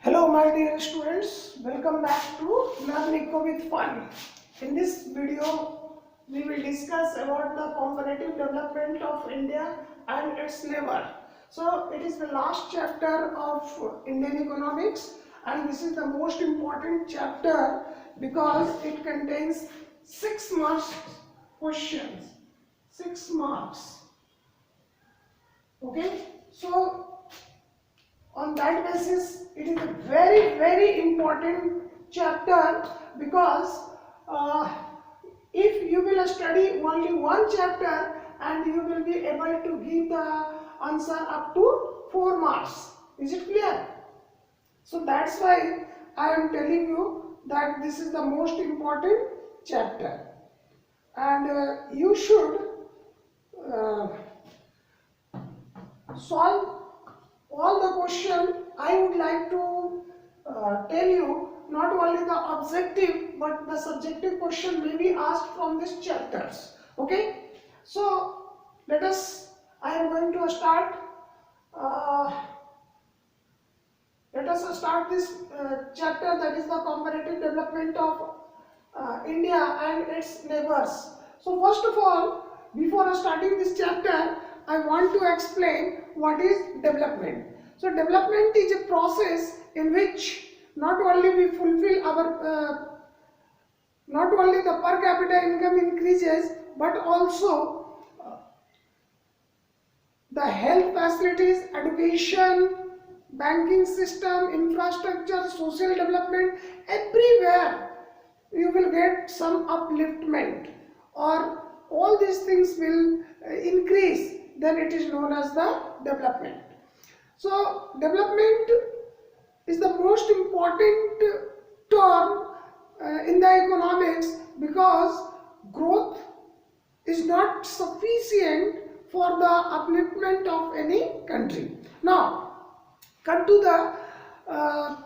Hello my dear students, welcome back to Learn Eco with Fun. In this video, we will discuss about the comparative development of India and its neighbor. So it is the last chapter of Indian economics and this is the most important chapter because it contains 6 marks questions. 6 marks. Okay, so on that basis it is a very important chapter because if you will study only one chapter and you will be able to give the answer up to 4 marks. Is it clear? So that's why I am telling you that this is the most important chapter and you should solve all the question. I would like to tell you not only the objective but the subjective question may be asked from these chapters. Okay, so I am going to start let us start this chapter, that is the comparative development of India and its neighbors. So first of all, before starting this chapter, I want to explain what is development. So development is a process in which not only we fulfill our not only the per capita income increases but also the health facilities, education, banking system, infrastructure, social development, everywhere you will get some upliftment or all these things will increase, then it is known as the development. So development is the most important term in the economics because growth is not sufficient for the upliftment of any country. Now come to the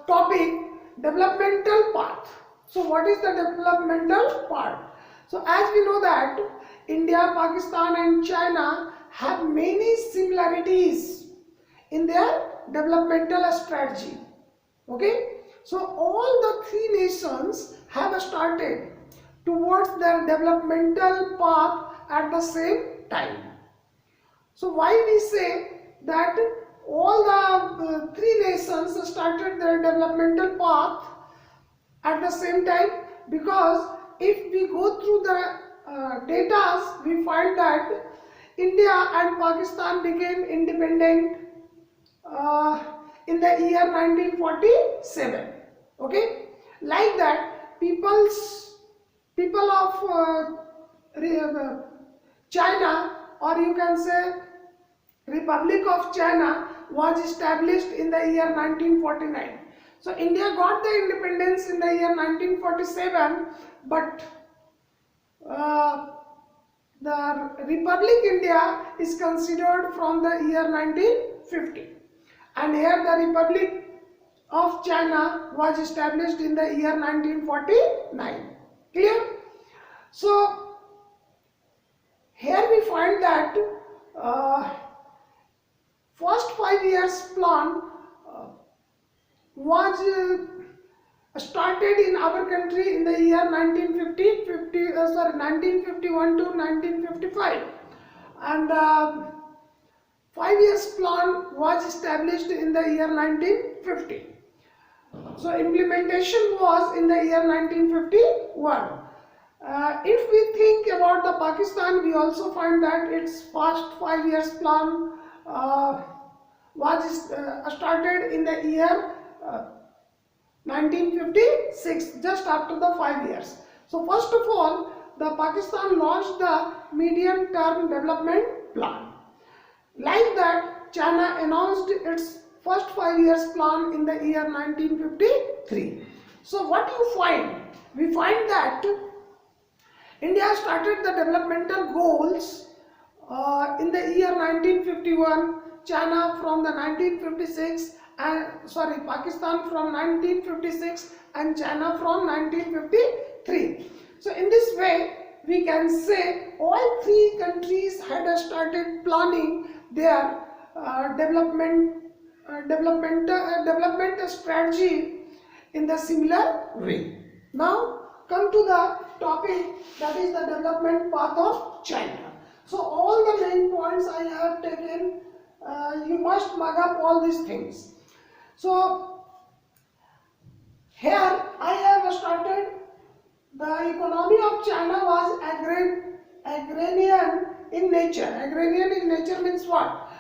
topic developmental path. So what is the developmental part? So as we know that India, Pakistan and China have many similarities in their developmental strategy. Okay, so all the three nations have started towards their developmental path at the same time. So why we say that all the three nations started their developmental path at the same time? Because if we go through the data, we find that India and Pakistan became independent in the year 1947. Okay, like that people of China, or you can say Republic of China, was established in the year 1949. So India got the independence in the year 1947, but the Republic India is considered from the year 1950, and here the Republic of China was established in the year 1949. Clear? So here we find that first 5 years plan was started in our country in the year 1951 to 1955, and 5 years plan was established in the year 1950. So implementation was in the year 1951. If we think about the Pakistan, we also find that its first 5 years plan was started in the year 1956, just after the 5 years. So first of all, the Pakistan launched the medium term development plan. Like that, China announced its first 5 years plan in the year 1953. So what you find? We find that India started the developmental goals in the year 1951, China from the 1956, Pakistan from 1956 and China from 1953. So in this way we can say all three countries had started planning their development strategy strategy in the similar way. Now come to the topic, that is the development path of China. So all the main points I have taken, you must mug up all these things. So here I have started, the economy of China was agrarian in nature. Agrarian in nature means what?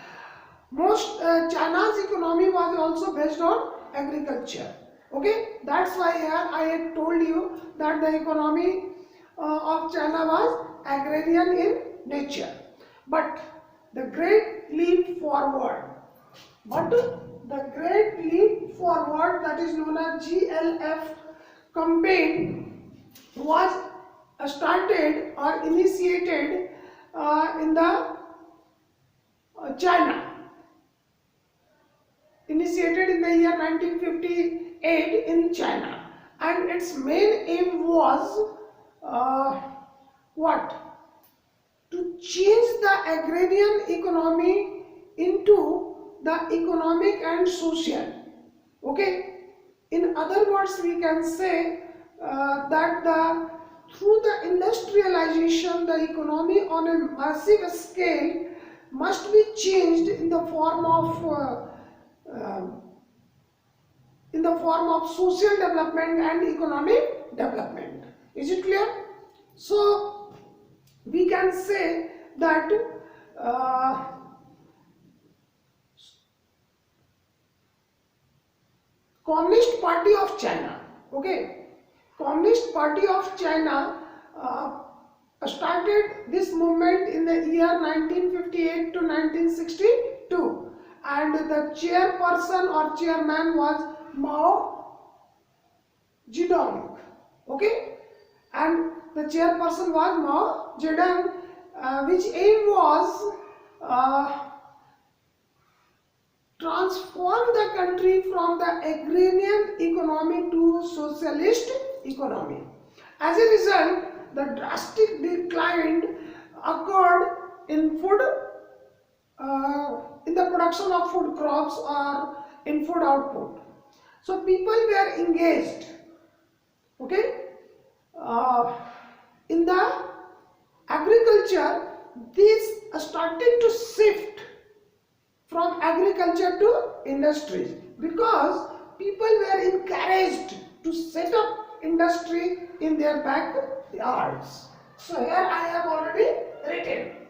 Most China's economy was also based on agriculture. Okay, that's why here I had told you that the economy of China was agrarian in nature. But the great leap forward, the great leap forward, that is known as GLF campaign, was started or initiated in the China. Initiated in the year 1958 in China, and its main aim was what? To change the agrarian economy into the economic and social. Okay, in other words, we can say that through the industrialization, the economy on a massive scale must be changed in the form of social development and economic development. Is it clear? So we can say that Communist Party of China, okay, Communist Party of China started this movement in the year 1958 to 1962, and the chairperson or chairman was Mao Zedong, okay, and the chairperson was Mao Zedong, which aim was transform the country from the agrarian economy to socialist economy. As a result, the drastic decline occurred in food, in the production of food crops or in food output. So people were engaged, okay, in the agriculture. This started to shift from agriculture to industries because people were encouraged to set up industry in their backyards. So here I have already written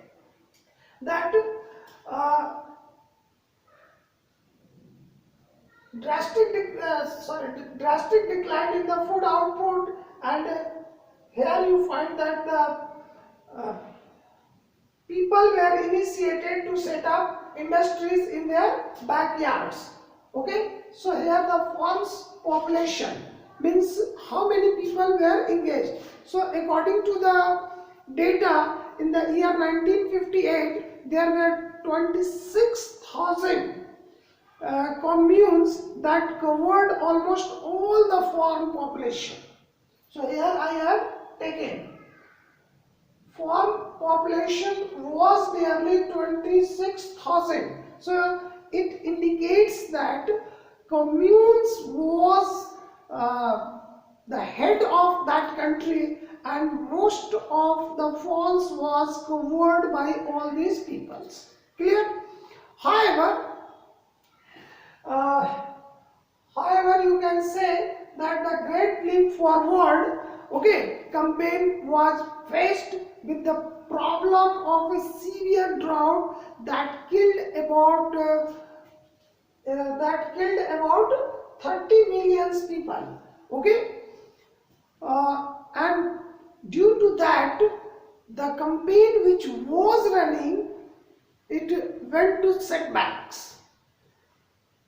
that drastic decline in the food output, and here you find that the people were initiated to set up industries in their backyards. Okay, so here the farms population means how many people were engaged. So according to the data, in the year 1958 there were 26,000 communes that covered almost all the farm population. So here I have taken farm population was nearly 26,000. So it indicates that communes was the head of that country, and most of the farms was covered by all these peoples. Clear? However, you can say that the Great Leap Forward, okay, campaign was faced with the problem of a severe drought that killed about 30 million people. Okay, and due to that, the campaign which was running, it went to setbacks.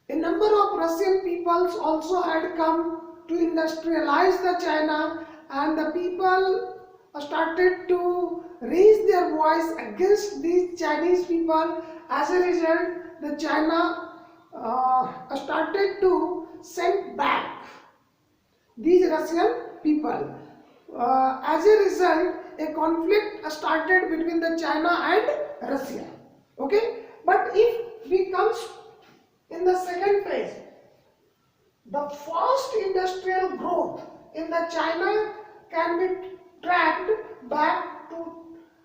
A number of Russian peoples also had come to industrialize the China, and the people started to raise their voice against these Chinese people. As a result, the China started to send back these Russian people. As a result, a conflict started between the China and Russia. Okay, but if we come in the second phase, The fast industrial growth in the China can be tracked back to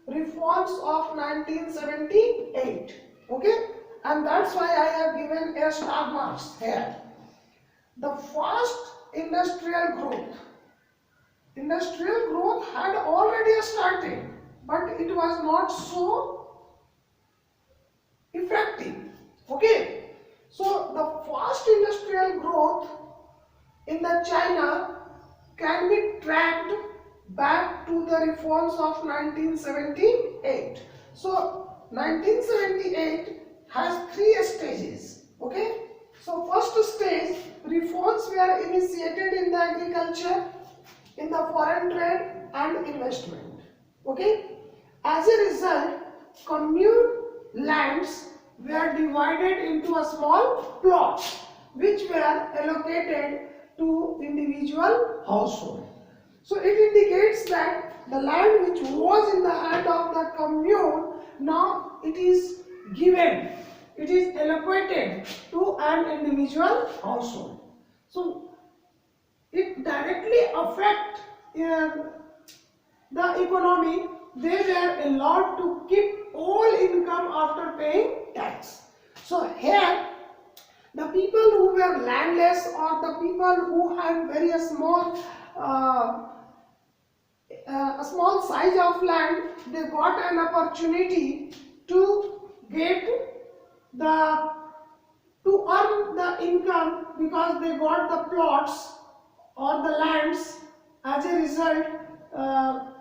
reforms of 1978. Okay, and that's why I have given a star marks here. The fast industrial growth had already started, but it was not so effective. Okay, so the fast industrial growth in the China can be tracked back to the reforms of 1978. So 1978 has three stages. Okay, so first stage, reforms were initiated in the agriculture, in the foreign trade and investment. Okay, as a result, commune lands were divided into a small plots which were allocated to individual household. So it indicates that the land which was in the hand of the commune, now it is given, it is allocated to an individual household. So it directly affects the economy. They were allowed to keep all income after paying tax. So here the people who were landless, or the people who had very small a small size of land, they got an opportunity to get the to earn the income, because they got the plots or the lands. As a result,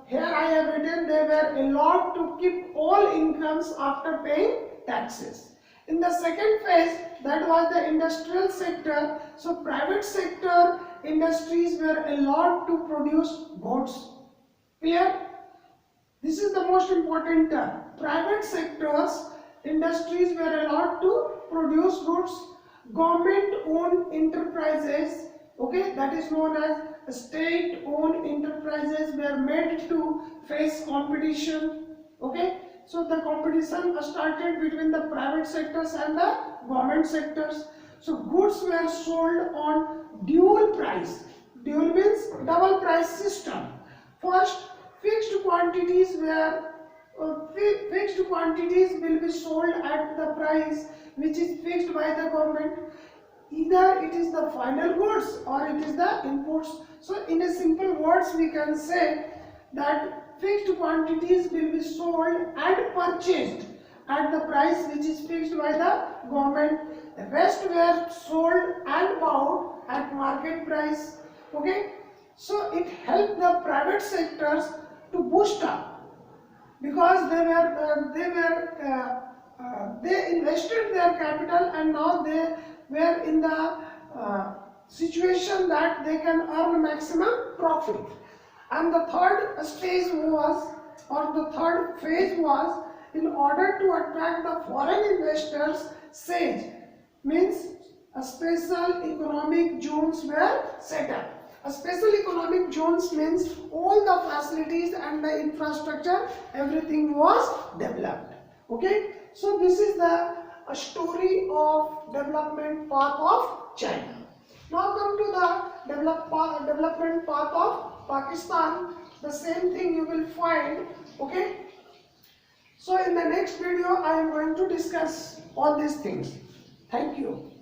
here I have written, they were allowed to keep all incomes after paying taxes. In the second phase, that was the industrial sector. So private sector industries were allowed to produce goods. Clear? This is the most important term. Private sectors industries were allowed to produce goods. Government-owned enterprises, okay, that is known as state-owned enterprises, were made to face competition. Okay, so the competition started between the private sectors and the government sectors. So goods were sold on dual price. Dual means double price system. First, fixed quantities will be sold at the price which is fixed by the government. Either it is the final goods or it is the inputs. So in a simple words, we can say that fixed quantities will be sold and purchased at the price which is fixed by the government. The rest were sold and bought at market price. Okay, so it helped the private sectors to boost up, because they invested their capital, and now they were in the situation that they can earn maximum profit. And the third stage was, or the third phase was, in order to attract the foreign investors, SAGE means a special economic zones were set up. A special economic zones means all the facilities and the infrastructure, everything was developed. Okay, so this is the story of development path of China. Now come to the development path of Pakistan. The same thing you will find. Okay, so in the next video I am going to discuss all these things. Thank you.